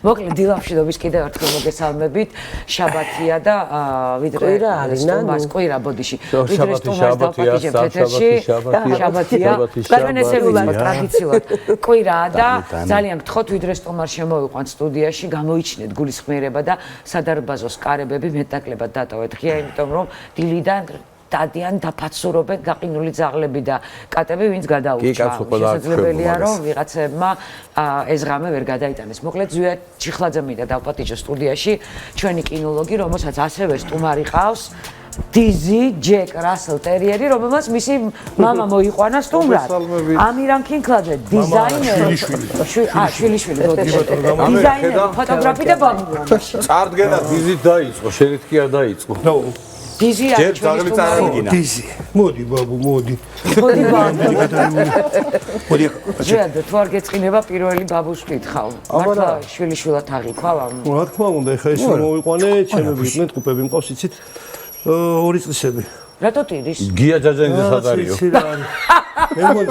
მოკლედ დილამშვიდობის კიდევ ერთხელ მოგესალმებით. შაბათია და ვიდრე სტუმარს ყვირა ბოდიში. ვიდრე სტუმარს დავპატიჟებ ეთერში. შაბათია. განესებულა ტრადიციულად ყვირაა და ძალიან გთხოვთ ვიდრე სტუმარს შემოვიყვანთ სტუდიაში, გამოიჩინეთ გულისხმიერება და სადარბაზოს კარებები მეტნაკლებად დატოვეთ ღია, იმიტომ რომ დილიდან დადიან დაფაცურობენ გაყინული ძაღლები და კატები ვინც გადაურჩა. შესაძლებელია რომ ვიღაცებმა ეს ღამე ვერ გადაიტანეს. მოკლედ ზვია ჩიხლაძე მინდა დავპატიჟო სტუდიაში ჩვენი კინოლოგი, რომელსაც ასევე სტუმარი ყავს. დიზი ჯეკ რასელ ტერიერი, რომელმაც მისი მამა მოიყვანა სტუმრად. ამირან ქინქლაძე, დიზაინერი. შვილიშვილი, დიზაინერი, ფოტოგრაფი და ბაბუა. წარდგენა დიზით დაიწყო, შენით კი არ დაიწყო. დიზია ჩვენი სტუმარი. დიზი. მოდი ბაბუ, მოდი. მოდი ბაბუ. მოდი. ჯერ თუ არ გეწყინება პირველი ბაბუს ვითხავ. მართლა შვილიშვილად აღიქვა ამ. რა თქმა უნდა, ეხლა ის მოვიყვანე, ჩემები იყვნენ ტყუპები მყავს, იცით? 2 წლისები. რატო ტირის? გია ჯაჯანიძე სადარიო. მე მგონი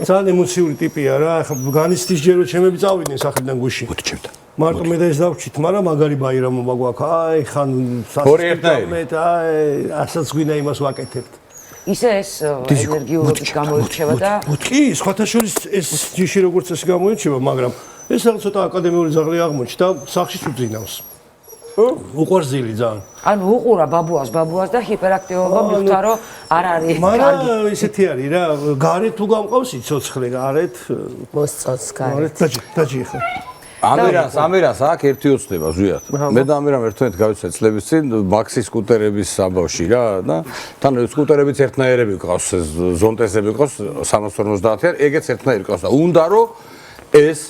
ძალიან ემოციური ტიპია რა, ეხლა განიცდის ჯერო ჩემები წავიდნენ სახელიდან გუში. მოდი ჩემთან. მარტო მე და ეს დავჭით, მაგრამ მაგარი ბაირამობა გვაქვს. აი, ხან ორიერთნაირი. ასაც გვინდა იმას ვაკეთებთ. ისე ეს ენერგიულად გამოირჩევა და კი, სხვათა შორის ეს ჯიში როგორც ეს გამოირჩევა, მაგრამ ეს რაღაც ცოტა აკადემიური ძაღლი აღმოჩნდა, სახლში უძინავს. უყვარს ძილი ძალიან. ანუ უყურა ბაბუას და ჰიპერაქტივობა მიხვდა რომ არ არის კარგი. მაგრამ ისეთი არის რა, გარეთ თუ გამყავს იცოცხლე, გარეთ მოსწონს გარეთ. დაჯი ხო. ამირას აქ ერთი ოცნება ზვიად. მე და ამირამ ერთმანეთ გავიცეთ წლების წინ მაქსის სკუტერების ამბავში რა და თან სკუტერებიც ერთნაირები ყავს, ზონტესები ყავს 350-იან, ეგეც ერთნაირი ყავს და უნდა რომ ეს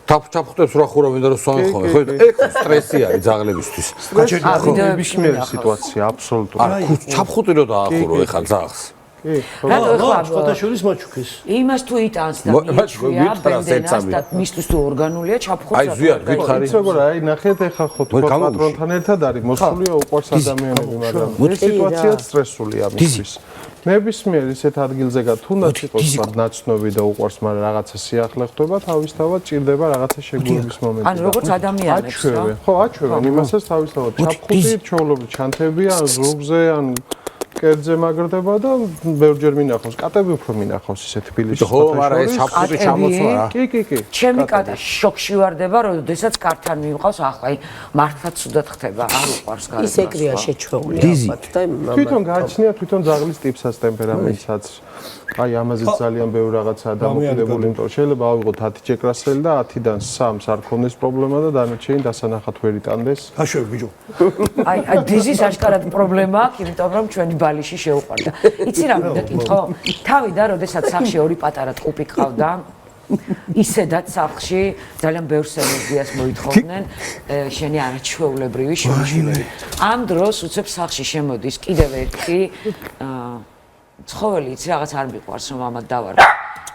ჩაფხუტებს რა ხურა მინდა რომ სვან ხოლმე ხო ეგ სტრესი არის ძაღლებისთვის. ნებისმიერი სიტუაცია აბსოლუტურად. ჩაფხუტი რო დაახურო ეხა ძაღლს. რატო ეხლა სხვათა შორის მაჩუქეს. იმას თუ იტანს და მიჩვია და მისთვის თუ ორგანულია ჩაფხუტს. აი ზვიად გითხარი. იცი როგორ აი ნახეთ ეხლა ხო თუ პატრონთან ერთად არის მოსულია უყვარს ადამიანები, მაგრამ ეს სიტუაციაც სტრესულია მისთვის. ნებისმიერ ისეთ ადგილზე თუნდაც იყოს ნაცნობი და უყვარს, მაგრამ რაღაცა სიახლე ხდება, თავისთავად ჭირდება რაღაცა შეგუების მომენტი. ანუ როგორც ადამიანებს რა. ხო, აჩვევენ იმასაც თავისთავად ჩაფხუტი, ჩაოლობრი ჩანთები ან ზურგზე ან კერძზე მაგრდება და ბევრჯერ მინახავს, კატები უფრო მინახავს ისე თბილისში. ხო, მაგრამ ეს ჩაფხუტი ჩამოწვა რა. კი. ჩემი კატა შოკში ვარდება, როდესაც კართან მივყავს, ახლა მართლა ცუდად ხდება, არ უყვარს გარეთ. ისე კრია შეჩვეული ალბათ და თვითონ გააჩნია თვითონ ძაღლის ტიპსაც, ტემპერამენტსაც. აი ამაზეც ძალიან ბევრი რაღაცაა დამოკიდებული, იმიტომ რომ შეიძლება ავიღოთ 10 ჯეკრასელი და 10-დან 3-ს არ ქონდეს პრობლემა და დანარჩენი დასანახად ვერ იტანდეს. აშვები ბიჭო. აი დიზის აშკარად პრობლემა აქვს, იმიტომ რომ ჩვენი ბალიში შეუყვარდა. იცი რა მინდა კითხო? თავი და როდესაც სახლში ორი პატარა ტყუპი ყავდა, ისედაც სახლში ძალიან ბევრ ენერგიას მოითხოვდნენ შენი არაჩვეულებრივი შვილიშვილები. ამ დროს უცებ სახლში შემოდის კიდევ ერთი ცხოველი, იცი რაღაც არ მიყვარს რომ ამათ დავარ.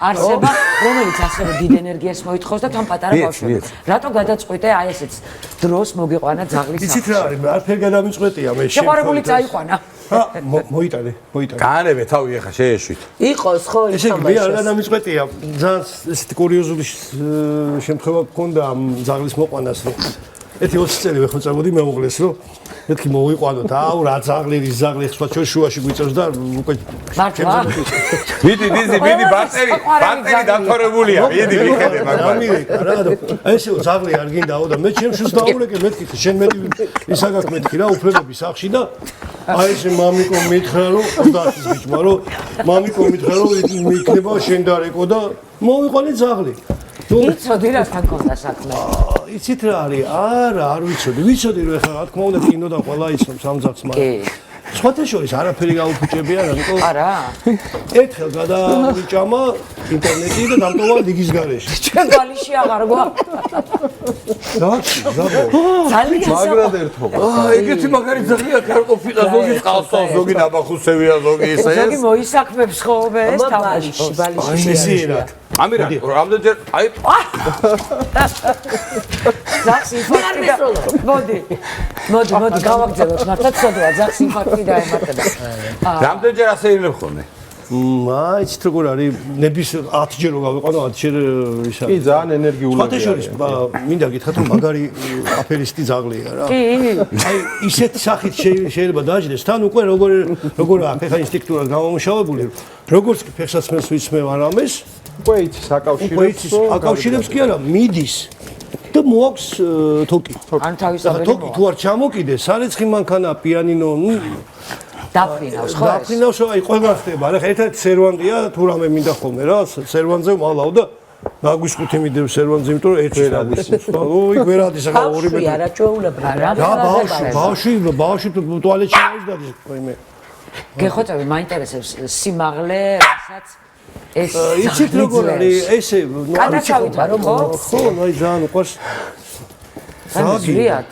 არსება, რომელიც ასევე დიდ ენერგიას მოითხოვს და თან პატარა ბავშვები. რატო გადაწყვიტე აი ესეც დროს მოგიყვანა ძაღლის სახლში? იცით რა არის, არაფერ გადამიწყვეტია მე. შეყვარებული წაიყვანა. მოიტანე. გაანებე თავი ეხა შეეშვით. იყოს ხო ესე იგი მე არ გადამიწყვეტია. ძალიან ესეთი კურიოზული შემთხვევა გქონდა ამ ძაღლის მოყვანას, რომ ერთი 20 წელი ხო წამოდი მეუღლეს, რომ მეთქი მოვიყვანოთ, აუ რა ძაღლი, რის ძაღლი სხვა შუაში გვიწევს და უკვე მართლა? მიდი დიზი, მიდი ბატერი დათორებულია, მიდი მიხედე მაგას. რა აი ესე ძაღლი არ გინდაო და მე ჩემშუს დაურეკე, მეთქი შენ მეტი ისაგაკ მეთქი რა უფლებები სახში და აი ესე მამიკო მითხრა რომ 30-ის ბიჭმა რომ მამიკო მითხრა რომ იქნება შენ დარეკო და მოვიყვანე ძაღლი. იცოდი რა თან კონდა საქმე. იცით რა არის? არა, არ ვიცოდი რომ ეხლა რა თქმა უნდა კინოდან ყველა იცნობს ამ ძაღლს, მაგრამ სხვათა შორის არაფერი გაუფუჭებია რა, ნიკო. არა. ერთხელ გადავიჭამა ინტერნეტი და დამტოვა ლიგის გარეშე. ჩვენ ბალიში აღარ გვაქვს. ძალიან მაგრად ერთობა. ეგეთი მაგარი ძაღლი აქ არ ყოფილა, ზოგი ყავსა, ზოგი ნაბახუსევია, ზოგი ისე. ზოგი მოისაქმებს ხოლმე ეს თამაში. ბალიში მესიერად. ამირა, რამდენჯერ აი ძაღლს ინფარქტი და მოდი გავაგზავნოთ მართლა ცოდვა ძაღლს ინფარქტი დაემატება. რამდენჯერ ასე ილებ ხოლმე? იცით როგორ არის ნების 10ჯერ რო გავიყვანო 10ჯერ ის არის. კი, ძალიან ენერგიულები. სხვათა შორის მინდა გითხრათ რომ მაგარი აფერისტი ძაღლია რა. კი. აი ისეთი სახით შეიძლება დააჯდეს თან უკვე როგორ აქ ხა ინსტინქტურად გამომუშავებული როგორც ფეხსაცმელს ვიცმევ არამეს უკვე იცის აკავშირებს კი არა მიდის და მოაქვს თოკი. ან თავისთავად თოკი თუ არ ჩამოკიდე სარეცხი მანქანა პიანინო დაფრინავს ხო? დაფრინავს აი ყველგან ხდება რა ერთად სერვანტია თუ რამე მინდა ხოლმე რა სერვანზე მალავ და გაგვისხუთი მიდევ სერვანზე იმიტომ რომ ერთი დაგვისხოს და ოი გვერადის ახლა 2 მეტრი არა ჩვეულებრივ რა ბავშვი ტუალეტში დაიძდადი მე გეხოწები მაინტერესებს სიმაღლე რასაც ეს იცით როგორ არის ესე გადაჩავით რომ ხო აი ძალიან უყვარს ზოგიათ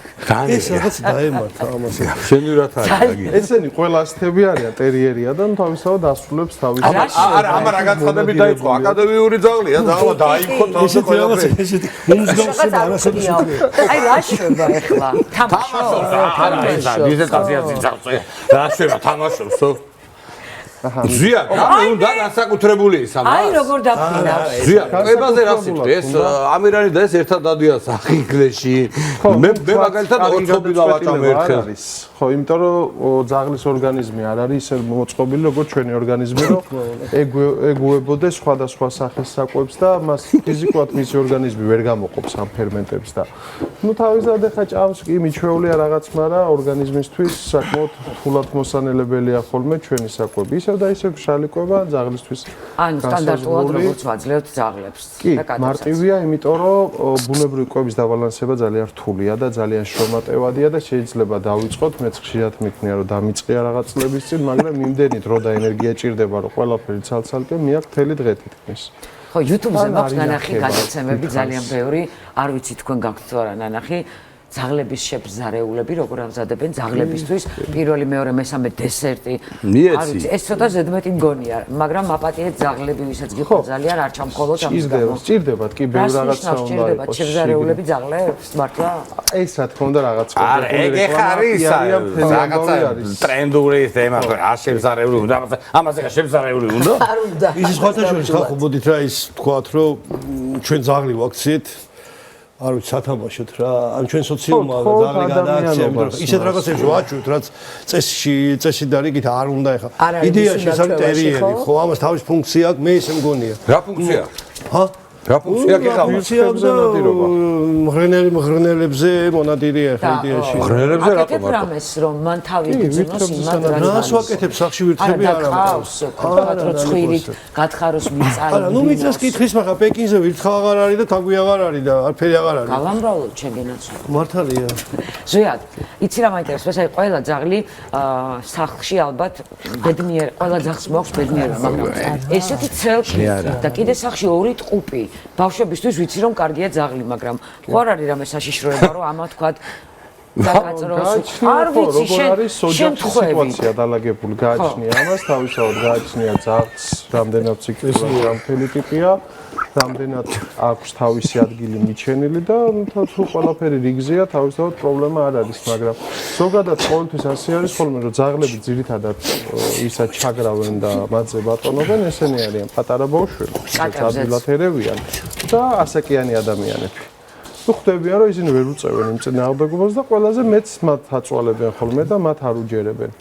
ეს რაღაც დაემართა ამასე შენი რა თარი ესენი ყველა ასთები არიან ტერიერია და თავისთავად ასრულებს თავის არა ამა რა განცხადები დაიწყო აკადემიური ძაღლია ძაღლა დაიქო თავზე ყველაფერი ესეთი მუსიკოსი და არასოდეს აი რა შვება ახლა თამაშობს რა შვება თამაშობს ზია გამე უნდა განსაკუთრებული ის ამა აი როგორ დაფრინავს ზია ყებაზე რა სიტყვი ეს ამირანი და ეს ერთად დადიან სახიკლეში მე მაგალითად ოთხობილა ვაჭამ ერთხელ ხო იმიტომ რომ ძაღლის ორგანიზმი არ არის ისე მოწყობილი როგორც ჩვენი ორგანიზმი რომ ეგუებოდეს სხვადასხვა სახის საკვებს და მას ფიზიკურად მისი ორგანიზმი ვერ გამოყოფს ამ ფერმენტებს და ნუ თავისთავად ახლა ჭამს კი მიჩვეულია რაღაც მაგრამ ორგანიზმისთვის საკმაოდ რთულად მოსანელებელია ხოლმე ჩვენი საკვები ისევ და ისევ შალიკობა ძაღლისთვის ანუ სტანდარტულად როგორც ვაძლევთ ძაღლებს კი მარტივია იმიტომ რომ ბუნებრივი კვების დაბალანსება ძალიან რთულია და ძალიან შრომატევადია და შეიძლება დავიწყოთ მეც ხშირად მიქნია რომ დამიწყია რაღაც წლების წინ მაგრამ იმდენი დრო და ენერგია ჭირდება რომ ყველაფერი ცალ-ცალკე მიაქვს მთელი დღე თითქმის ხო YouTube-ზე მაქვს ნანახი გადაცემები ძალიან ბევრი არ ვიცი თქვენ გაქვთ თუ არა ნანახი ძაღლების შებზარეულები როგორ ამზადებენ ძაღლებისთვის პირველი მეორე მესამე დესერტი არ ვიცი ეს ცოტა ზედმეტი მგონია მაგრამ აპატიეთ ძაღლები ვისაც გიყო ძალიან არ ჩამხოლოდ ამის გამო ჭირდებათ კი ბევრ რაღაცა უნდა იყოს შებზარეულები ძაღლებს მართლა ეს რა თქმა უნდა რაღაც არა ეგ არის რაღაცა ტრენდული თემა რა შებზარეული უნდა ამაზე რა შებზარეული უნდა არ უნდა ის სხვათა შორის ხალხო მოდით რა ის თქვათ რომ ჩვენ ძაღლი ვაქციეთ არ ვიცი სათამაშოთ რა ან ჩვენ სოციუმმა ძაღლი გადააქცია იმიტომ ისეთ რაღაცებს ვაჩვევთ რაც წესი და რიგით არ უნდა ეხა იდეაში ეს არის ტერიერი ხო ამას თავის ფუნქცია აქვს მე ესე მგონია რა ფუნქცია ჰა რა ფუნქცია გიყავთ მღრღნელებზე მონადირე ახლა იდეაში მღრღნელებზე რატომ აკეთებ რამეს რომ მან თავი იგრძნოს იმად რას ვაკეთებ სახში ვირთხები არა ყავს თქვათ რომ ცხვირით გათხაროს მიწა არა ნუ მიწას კითხვის მაგრამ პეკინზე ვირთხა აღარ არის და თაგვი აღარ არის და არაფერი აღარ არის გავამრავლო ჩემგენაც მართალია ზუიად იცი რა მაინტერესებს აი ყველა ძაღლი სახლში ალბათ ბედნიერ ყველა ძაღლს მოაქვს ბედნიერება მაგრამ ესეთი ცელკი და კიდე სახლში ორი ტყუპი ბავშვებისთვის ვიცი რომ კარგია ძაღლი მაგრამ ხო არ არის რამე საშიშროება რომ ამა თქვათ დაგაწროს არ ვიცი შენ სიტუაცია დალაგებული გააჩნია ამას თავისთავად გააჩნია ძაღლს რამდენად ციკლურად რამთელი ტიპია რამდენად აქვს თავისი ადგილი მიჩენილი და თუ ყველაფერი რიგზეა თავისთავად პრობლემა არ არის მაგრამ ზოგადად ყოველთვის ასე არის ხოლმე რომ ძაღლები ძირითადად ისაც ჩაგრავენ და მათზე ბატონობენ ესენი არიან პატარა ბავშვები ადვილად ერევიან და ასაკიანი ადამიანები თუ ხვდებიან რომ ისინი ვერ უწევენ იმ წინააღმდეგობას და ყველაზე მეც მათ აწვალებენ ხოლმე და მათ არ უჯერებენ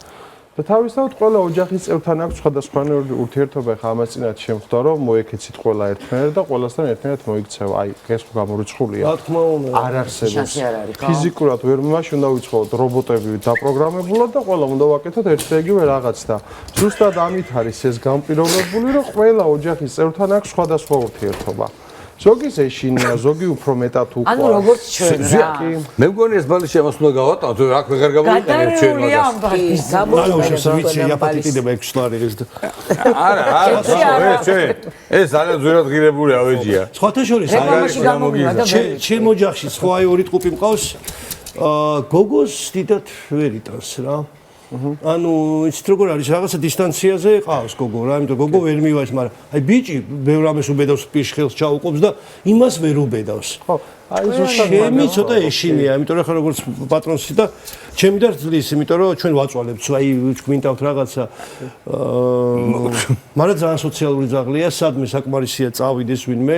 და თავისთავად ყველა ოჯახის წევრთან აქვს სხვადასხვანაირი ურთიერთობა ხა ამას წინათ შემხვდა რომ მოეკეცით ყველა ერთმანეთს და ყველასთან ერთმანეთს მოიქცევა აი ეს ხო გამორიცხულია რა თქმა უნდა არ არსებობს ფიზიკურად ვერ მაშინ უნდა ვიცხოვოთ რობოტები დაპროგრამებულად და ყველა უნდა ვაკეთოთ ერთ და იგივე რაღაც და ზუსტად ამით არის ეს განპირობებული რომ ყველა ოჯახის წევრთან აქვს სხვადასხვა ურთიერთობა ზოგი ეშინია, ზოგი უფრო მეტად უკვე. ანუ როგორც ჩვენ რა. მე მგონი ეს ბალში ამას უნდა გავატავ, თუ რა ვეღარ გამოვიყენებ ჩვენ მაგას. გამოვიყენებ ვიცი, აპატიტიდება 6 ლარი ეს. არა, ეს ძალიან ძვირად ღირებული ავეჯია. სხვათა შორის ჩემ ოჯახში სხვა ორი ტყუპი მყავს. გოგოს დიდად ვერ იტანს რა. ანუ იცით როგორ არის რაღაცა დისტანციაზე ყავს გოგო რა, იმიტომ გოგო ვერ მივაქვს, მაგრამ აი ბიჭი ბევრ ამას უბედავს პირშხელს ჩაუყობს და იმას ვერ უბედავს. ხო, აი ზუსტად ჩემი ცოტა ეშინია, იმიტომ რომ ხა როგორც პატრონსი და ჩემი და ძლის, იმიტომ რომ ჩვენ ვაწვალებთ, აი გვინდავთ რაღაცა მაგრამ ძალიან სოციალური ძაღლია, სადმე საკმარისია წავიდეს ვინმე,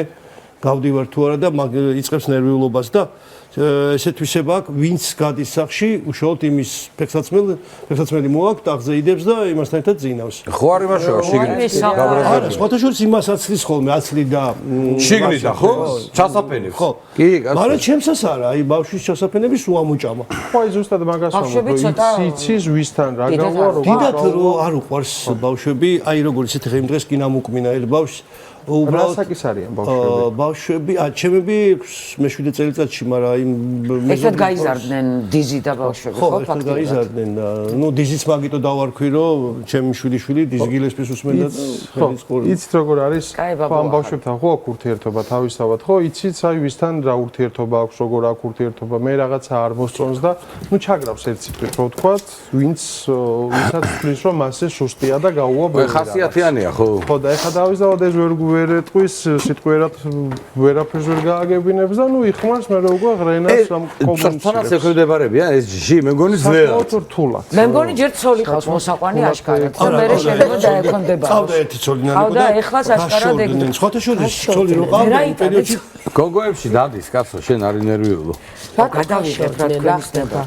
გავდივარ თუ არა და იწყებს ნერვიულობას და ესეთ თვისება აქვს, ვინც გადის სახში, უშუალოდ იმის ფეხსაცმელი მოაქვს, ტახზე იდებს და იმასთან ერთად ძინავს. ხო არ იმაშოა შიგნით. არა, სხვათა შორის იმას აცლის ხოლმე, აცლი და შიგნით და ხო? ჩასაფენებს. ხო. კი, კაცო. მაგრამ ჩემსაც არა, აი ბავშვის ჩასაფენების უამოჭამა. ხო, აი ზუსტად მაგას ვამბობ, იცის ვისთან რა გავა, როგორ დიდათ რო არ უყვარს ბავშვები, აი როგორ ისეთ ხე იმ დღეს კი ნამუკვინა ერთ ბავშვს უბრალოდ რასაკის არიან ბავშვები? ბავშვები, ჩემები მე-7 წელიწადში, მაგრამ იმ ერთად გაიზარდნენ დიზი და ბავშვები, ხო, ერთად ფაქტობრივად. გაიზარდნენ და ნუ დიზიც მაგიტო დავარქვი, რომ ჩემი შვილი დიზ გილესპის უსმენდა და ხელის ყური. იცით როგორ არის? კაი, ხო, ამ ბავშვებთან ხო აქვს ურთიერთობა თავისთავად, ხო, იცით, აი ვისთან რა ურთიერთობა აქვს, როგორ აქვს ურთიერთობა, მე რაღაცა არ მოსწონს და ნუ ჩაგრავს ერთ სიტყვით, რო ვთქვათ, ვისაც თვლის, რომ მასე სუსტია და გაუვა ბევრი რაღაც. ხასიათიანია, ხო? ხო, და ეხლა დავიზავად ეს ვერ ეტყვის სიტყვიერად ვერაფერს ვერ გააგებინებს და ნუ იხმარს მე რო უკვე ღრენას ამ კომუნიკაციას. თანაც ეხვდებარებია ეს ჯიში, მე მგონი ძნელად. რთულად. მე მგონი ჯერ ცოლი ყავს მოსაყვანი აშკარად და მე შეიძლება დაექვემდებაროს. წავდა ერთი ცოლი ნანაკო ყავდა, ეხლაც აშკარად ეგ. სხვათა შორის ცოლი რო ყავდა იმ პერიოდში გოგოებში დადის, კაცო, შენ არ ინერვიულო. გადავიღებ რა თქვენსდება.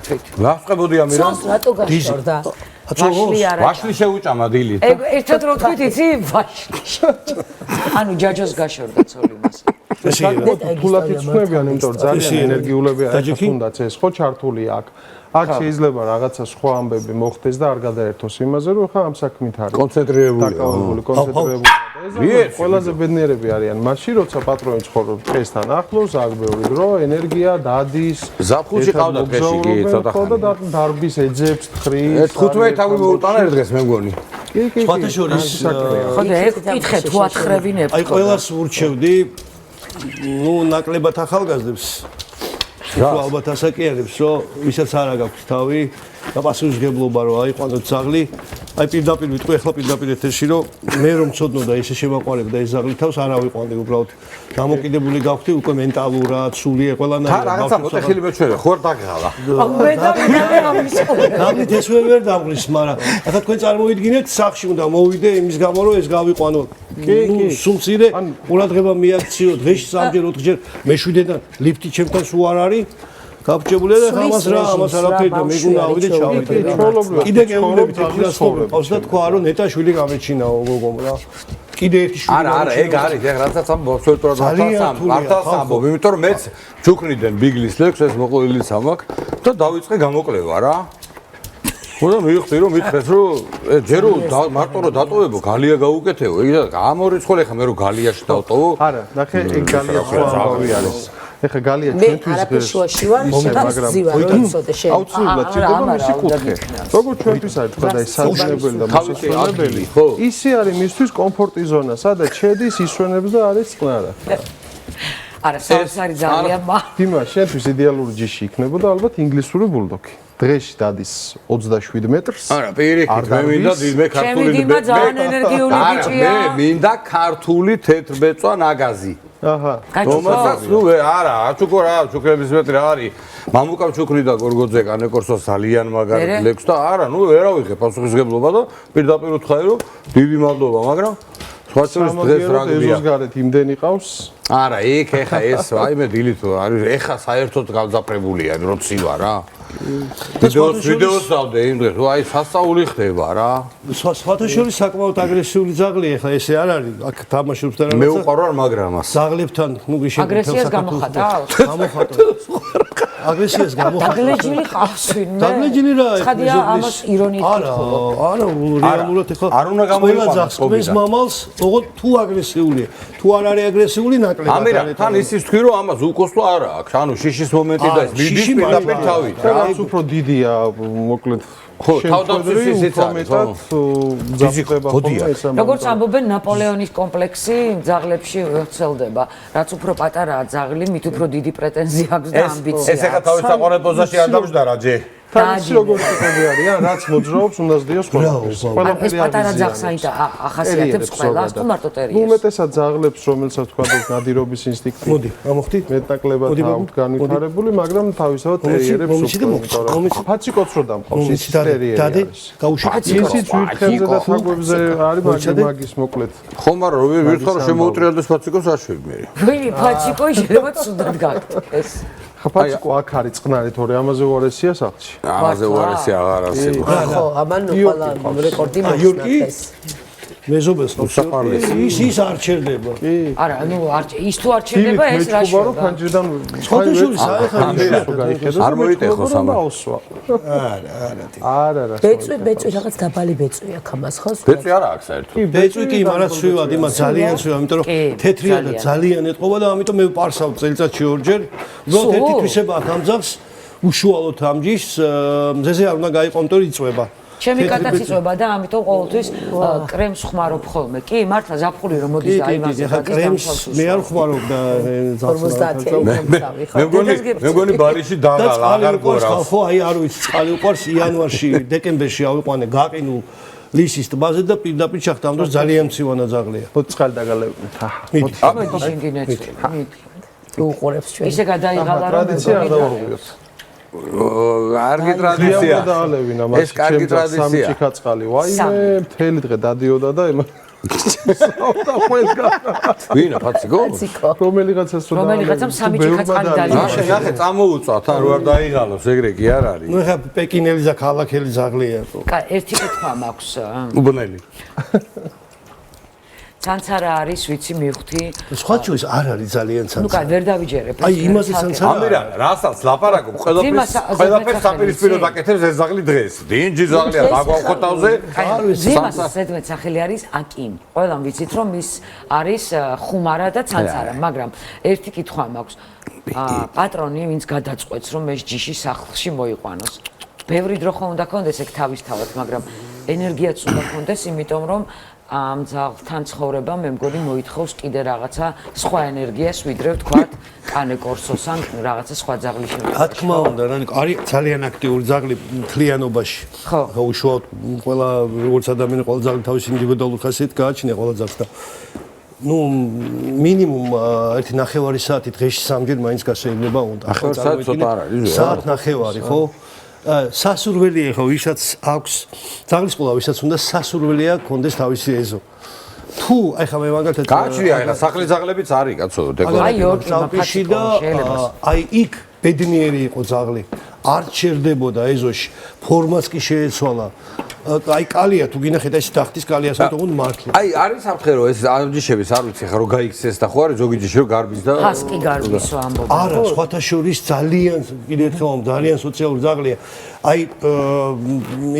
ვაწყებოდი ამირა? ცოლს რატო გაშორდა? ვაშლი არა. ვაშლი შეუჭამა დილით. ეგ ერთად რო თქვით იცი ვაშლი. ანუ ჯაჯოს გაშორდა ცოლი მას. თულად იცნობიან, იმიტომ რომ ძალიან ენერგიულები არის თუნდაც ეს ხო ჩართული აქ. აქ შეიძლება რაღაცა სხვა ამბები მოხდეს და არ გადაერთოს იმაზე, რომ ხა ამ საქმით არის. კონცენტრირებული. ეს ყველაზე ბედნიერები არიან მაშინ, როცა პატრონი ცხოვრობს დღესთან ახლოს, აქ ბევრი დრო, ენერგია დადის. ზაფხულში ყავდა დღეში კი ცოტა ხანი. და დარბის ეძებს, თხრის. 15 თავი მოუტანა ერთ დღეს მე მგონი. კი. სხვათა შორის ხო და ეგ კითხე თუ ათხრევინებ. აი ყველას ურჩევდი ნუ ნაკლებად ახალგაზრდებს თუ ალბათ ასაკიერებს რომ ვისაც არ აქვს თავი და პასუხისმგებლობა რომ აიყვანოთ ძაღლი აი პირდაპირ ვიტყვი ახლა პირდაპირ ეთერში რომ მე რომ ცოდნო და ესე შემაყვარებდა ეს ძაღლი თავს არ ავიყვანდი უბრალოდ დამოკიდებული გავხდი უკვე მენტალურად სულიე ყველანაირად რაღაცა მოტეხილი მეჩვენე ხო არ დაგღალა მე და ამის გამით ეს ვერ დამღრის მაგრამ ახლა თქვენ წარმოიდგინეთ სახში უნდა მოვიდე იმის გამო რომ ეს გავიყვანო კი სუმცირე ყურადღება მიაქციო დღეში 3-ჯერ 4-ჯერ მე-7-დან ლიფტი ჩემთან სულ არ არის გაბჭებულია და ამას არაფერი და მე გუნდა ავიდე ჩავიდე კიდე გეუბნებით ეხლასწორებ ყავს და თქვა რომ ნეტა შვილი გამეჩინაო გოგომ რა კიდე ერთი შვილი არა ეგ არის ეგ რასაც ამ ბოსვერტურად მართავს ამბობ იმიტომ რომ მეც ჩუქნიდან ბიგლის ლექს ეს მოყოლილიც ამაქვს და დავიწყე გამოკლება რა ხოდა მივიხდი რომ მითხრეს რომ ჯერ რომ მარტო რომ დატოვებო გალია გაუკეთეო ეგ გამორიცხოლე ხა მე რომ გალიაში დავტოვო არა ნახე ეგ გალია სხვა არის ეხა გალია ჩვენთვის არაფერშუაში ვარ მაგრამ ვიცოდე შენ აუცილებლად ჭირდება მისი კუთხე როგორც ჩვენთვის არის თქვა და ეს საძინებელი და მოსასწრებელი ისე არის მისთვის კომფორტი ზონა სადაც შედის ისვენებს და არის წყნარა არა საოცარი ძალიან დიმა შენთვის იდეალური ჯიში იქნებოდა ალბათ ინგლისური ბულდოგი დღეში დადის 27 მეტრს არა პირიქით მე მინდა მე ქართული დიმა ძალიან ენერგიული ბიჭია მე მინდა ქართული თეთრბეწვა ნაგაზი აჰა რომელსაც ნუ არა აჩუქო რა ჩუქრების მეტი რა არის მამუკამ ჩუქრი და გორგოძე კანეკორსო ძალიან მაგარი ლექს და არა ნუ ვერ ავიღე პასუხისმგებლობა და პირდაპირ უთხარი რომ დიდი მადლობა მაგრამ სხვა შორის დღეს რა გია ეზოს გარეთ იმდენი ყავს არა იქ ეხა ეს აი მე დილით არის ეხა საერთოდ გავძაფრებულია როცივა რა ვიდეოს დავდე იმ დღეს აი სასწაული ხდება რა სხვათა შორის საკმაოდ აგრესიული ძაღლია ეხლა ესე არ არის აქ თამაშობს და რაღაცა მე უყარო არ მაგრამას ძაღლებთან ნუ გიშენ აგრესიას გამოხატავს აგრესიას გამოხატავს დაგლეჯილი ყავს ვინმე დაგლეჯილი რა ცხადია ამას ირონიით არა რეალურად ეხლა არ უნდა გამოიყვანოს ეს მამალს ოღონდ თუ აგრესიულია თუ არ არის აგრესიული ნაკლებად ამირა თან ისიც თქვი რომ ამას უკოსლა არა აქვს ანუ შიშის მომენტი და ეს მიდის პირდაპირ თავით რა რაც უფრო დიდია მოკლედ ხო თავდაცვის ისიც არის ძაფება როგორც ამბობენ ნაპოლეონის კომპლექსი ძაღლებში ვრცელდება რაც უფრო პატარაა ძაღლი მით უფრო დიდი პრეტენზია აქვს და ამბიცია ეს ეხა თავის საყოველთაოში არ დამჯდა რა ჯე თან როგორ ტიპები არიან, რაც მოძრაობს, უნდა ზდიოს ყველაფერს. ეს პატარა ძაღლსაინდა ახასიათებს ყველას თუ მარტო ტერიერს? უმეტესად ძაღლებს, რომელსაც თქვა ნადირობის ინსტინქტი. მოდი, ამოხდით? მეტნაკლებად აქვთ განვითარებული, მაგრამ თავისთავად ტერიერებს უფრო. ფაციკოც რო დამყავს, ის ტერიერი არის. გაუშვებით ისიც ვირთხებზე და თაგვებზე არის მაგის მოკლედ. ხომ არა, ვირთხარ შემოუტრიალდეს ფაციკოს აშვები მე. ვინი ფაციკო შეიძლება ცუდად გაკეთდეს. ფაციკო აქ არის წყნარი, თორე ამაზე უარესია სახლში. ამაზე უარესი აღარ არსებობს. ხო, ამან ყველა რეკორდი მოხდეს. მეზობელს ის არ ჩერდება. არა, ნუ ის თუ არ ჩერდება ეს რა შევა. ფანჯრიდან ხოთუშული საერთოდ არ მოიტეხო სამა. არა. ბეწვი რაღაც დაბალი ბეწვი აქვს ამას ხო? ბეწვი არა აქვს საერთოდ. ბეწვი კი მარად სვივად იმას ძალიან სვივა, იმიტომ რომ თეთრია და ძალიან ეტყობა და ამიტომ მე ვპარსავ წელიწადში ორჯერ. უბრალოდ ერთი თვისება აქვს ამ ძაღლს, უშუალოდ ამჯის მზეზე არ უნდა გაიყო, იმიტომ რომ იწვება. ჩემი კატაც იწვება და ამიტომ ყოველთვის კრემს ხმარობ ხოლმე. კი, მართლა ზაფხული რომ მოდის და იმაზე ხა კრემს მე არ ხმარობ და მე მგონი ბარიში დაღალა აღარ გორავს. ხო, აი არ ვიცი, წყალი უყარს იანვარში, დეკემბერში ავიყვანე გაყინულ ლისის ტბაზე და პირდაპირ ჩახტა, ამ დროს ძალიან მცივანა ძაღლია. მოწყალ დაგალევთ. ამედი შინგინეც. უყურებს ჩვენ. ისე გადაიღალა რომ ტრადიცია არ დავარღვიოთ. კარგი ტრადიცია. ეს კარგი ტრადიცია. სამი ჭიქაწყალი. ვაიმე, მთელი დღე დადიოდა და იმ ვინა ფაციკო? რომელიღაცას რომ რომელიღაცამ სამი ჭიქაწყალი დაიწყო. ნახე, წამოუწვა, თან რო არ დაიღალოს, ეგრე კი არ არის. ნუ ხა პეკინელი და ქალაქელი ძაღლია. ერთი კითხვა მაქვს. უბნელი. ცანცარა არის, ვიცი მივხვდი. სხვა ჩვენს არ არის ძალიან ნუ კაი, ვერ დავიჯერებ. აი იმაზე ცანცარა. ამირან, რასაც ლაპარაკობ, ყველაფერს საპირისპირო დაკეთებს ეს ძაღლი დღეს. დინჯი ძაღლია, დაგვახვოთავზე. ზემას ზედმეტ სახელი არის აკიმ. ყველამ ვიცით რომ ის არის ხუმარა და ცანცარა, მაგრამ ერთი კითხვა მაქვს. პატრონი ვინც გადაწყვეტს რომ ეს ჯიში სახლში მოიყვანოს. ბევრი დრო ხო უნდა კონდეს ეგ თავისთავად, მაგრამ ენერგიაც უნდა კონდეს, იმიტომ რომ ამ ძაღლთან ცხოვრება მე მგონი მოითხოვს კიდე რაღაცა სხვა ენერგიას, ვიდრე ვთქვათ კანეკორსოს ან რაღაცა სხვა ძაღლის შემოქმედება. რა თქმა უნდა, არის ძალიან აქტიური ძაღლი მთლიანობაში. ხო, უშუალოდ ყველა როგორც ადამიანი ყველა ძაღლი თავის ინდივიდუალურ ხასიათს გააჩნია ყველა ძაღლს და ნუ მინიმუმ ერთი ნახევარი საათი დღეში სამჯერ მაინც გასეირნება უნდა. ნახევარი საათი ცოტა არ არის. საათ ნახევარი, ხო? სასურველია ხო, ვისაც აქვს ძაღლის ყოლა, ვისაც უნდა სასურველია კონდეს თავისი ეზო. თუ ეხლა მე მაგალითად გააჩვია ეხლა სახლის ძაღლებიც არის კაცო აი ორკი და აი იქ ბედნიერი იყო ძაღლი არ ჩერდებოდა ეზოში ფორმაც კი შეეცვალა აი კალია თუ გინახეთ ეს დახტის კალიას თუნდ მართლა აი არის სამხედრო ეს ამჯიშების არ ვიცი ხა რო გაიქცეს და ხო არის ზოგი ჯიში რო გარბის და ჰასკი გარბისო ამბობენ არა სხვათა შორის ძალიან კიდე ერთხელ ძალიან სოციალური ძაღლია აი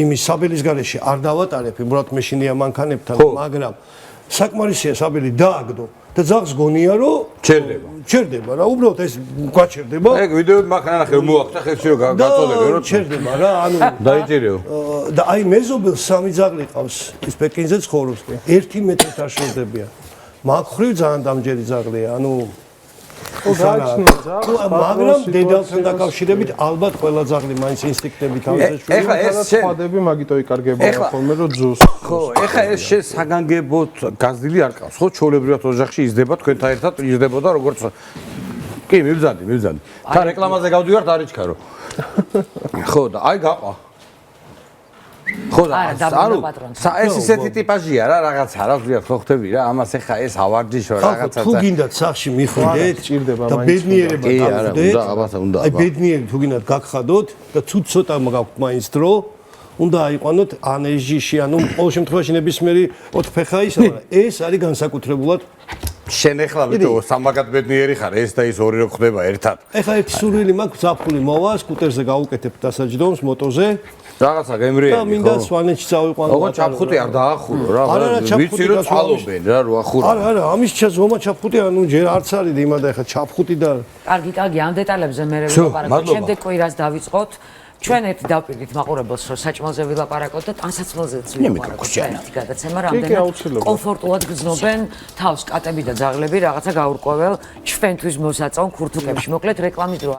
იმის საბელის გარეშე არ დავატარებ უბრალოდ მეშინია მანქანებთან მაგრამ საკმარისია საბელი დააგდო და ძაღლს გონია რომ ჩერდება რა უბრალოდ ეს გაჩერდება ეგ ვიდეოები მაგ ნახე მოახდა ხელში რომ გაწოლებე რომ ჩერდება რა ანუ დაიჭირეო და აი მეზობელ სამი ძაღლი ყავს ის პეკინზე ცხოვრობს კი 1 მეტრით არ შევდებიან მაგ ხრივ ძალიან დამჯერი ძაღლია ანუ მაგრამ დედალთან დაკავშირებით ალბათ ყველა ძაღლი მაინც ინსტინქტებით ავზეშვი ეხლა ეს სხვადები მაგიტო იკარგებოდა ხოლმე რომ ძუს ხო ეხლა ეს საგანგებოდ გაზრდილი არ ყავს ხო ჩოლებრივად ოჯახში იზრდება თქვენთან ერთად იზრდებოდა როგორც კი მივზანდი თან რეკლამაზე გავდივართ არ იჩქარო ხო და აი გაყვა ხო და ანუ ეს ისეთი ტიპაჟია რა რაღაცა რა ვთქვათ ხო ხტები რა ამას ეხა ეს ავარჯიშო რაღაცა თუ გინდათ სახში მიხვიდეთ და ბედნიერება დავხვდეთ აი ბედნიერი თუ გინდათ გაგხადოთ და თუ ცოტა გაქვთ მაინც დრო უნდა აიყვანოთ ან ეს ჯიში ანუ ყოველ შემთხვევაში ნებისმიერი ოთხფეხა ის ეს არის განსაკუთრებულად შენ ეხლა ვიტო სამაგად ბედნიერი ხარ ეს და ის ორი რო ხდება ერთად ეხლა ერთი სურვილი მაქვს ზაფხული მოვა სკუტერზე გავუკეთებ დასაჯდომს მოტოზე რაღაცა გემრიელი ხო? და მინდა სვანეთში წავიყვანო. ოღონდ ჩაფხუტი არ დაახურო რა. ვიცი რომ წალობენ რა რო ახურო. არა, ამის ზომა ჩაფხუტი ანუ ჯერ არც არის იმადა ეხა ჩაფხუტი და კარგი, ამ დეტალებზე მე ვილაპარაკოთ. შემდეგ კვირას დავიწყოთ. ჩვენ ერთი დავპირდით მაყურებელს რომ საჭმელზე ვილაპარაკოთ და ტანსაცმელზეც ვილაპარაკოთ. ერთი გადაცემა რამდენად კომფორტულად გრძნობენ თავს კატები და ძაღლები რაღაცა გაურკვეველ ჩვენთვის მოსაწონ ქურთუკებში. მოკლედ რეკლამის დრო